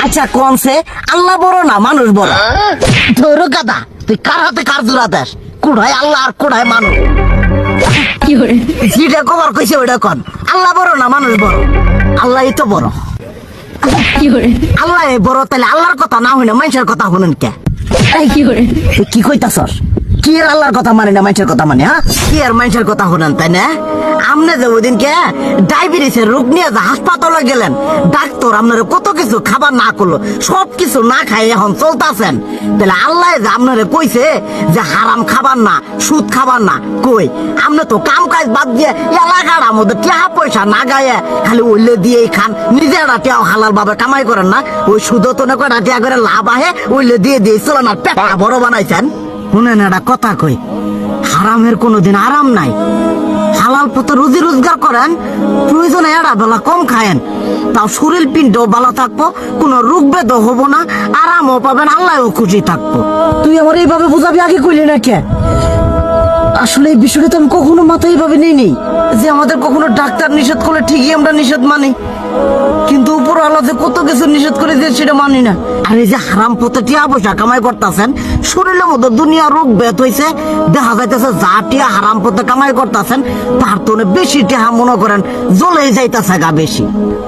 আচ্ছা কোনসে আল্লাহ বড় না মানুষ বড়? ধরো গাদা, তুই কার হাতে কার জোড়া দেশ? কোড়ায় আল্লাহ আর কোড়ায় মানুষ। যেটা কবার কইছে ওইটা কন। আল্লাহ বড় না মানুষ বড়? আল্লাহই তো বড়। আল্লাহ বড়, তাহলে আল্লাহর কথা না হইনা মানুষের কথা শুনেন কে? কি কইতাছস? কি আর আল্লাহর কথা মানে না মানুষের কথা মানে? হ্যাঁ, কি আর মানুষের কথা শুনেন তাই না? আমনে যে ওই দিনকে ডায়াবেটিসের রোগ নিয়ে যে হাসপাতালে গেলেন, ডাক্তার আপনার কত কিছু খাবার না করলো, সব কিছু না খাই এখন চলতেছেন। তাহলে আল্লাহ যে আপনারে কইছে যে হারাম খাবার না, সুদ খাবার না, কই আপনি তো কাম কাজ বাদ দিয়ে এলাকার মধ্যে টাকা পয়সা না গায়ে খালি ওইলে দিয়েই খান, নিজেরা টিয়াও হালাল ভাবে কামাই করেন না, ওই সুদও তো না কয়টা টিয়া করে লাভ আহে, ওইলে দিয়ে দিয়ে চলেন আর পেট বড় বানাইছেন। শুনেন একটা কথা কই, হারামের কোনোদিন আরাম নাই। হালাল পথে রুজি রোজগার করেন, প্রয়োজনে এরা বেলা কম খায়েন, তাও শরীর পিণ্ডও ভালো থাকবো, কোনো রোগ বেদও হবো না, আরামও পাবেন, আল্লাহও খুশি থাকবো। তুই আমার এইভাবে বুঝাবি আগে কইলি না কে? আসলে এই বিষয়টা তো আমি কখনো মাথায় এইভাবে নেই যে আমাদের কখনো ডাক্তার নিষেধ করলে ঠিকই আমরা নিষেধ মানি, কিন্তু উপর আল্লাহ যে কত কিছু নিষেধ করে দিয়ে সেটা মানি না। আর এই যে হারাম পথে টিয়া পয়সা কামাই করতেছেন, শরীরের মধ্যে দুনিয়া রোগ বেত হয়েছে, দেখা যাইতেছে যা টিয়া হারাম পথে কামাই করতেছেন তার তো বেশি টিয়া মনে করেন জ্বলে যাইতেছে গা বেশি।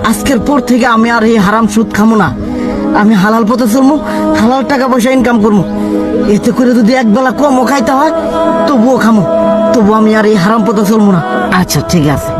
আজকের পর থেকে আমি আর এই হারাম সুদ খামো না, আমি হালাল পথে চলবো, হালাল টাকা পয়সা ইনকাম করবো। এতে করে যদি একবেলা কমও খাইতে হয় তবুও খামো, তবু আমি আর এই হারাম পথে চলবো না। আচ্ছা ঠিক আছে।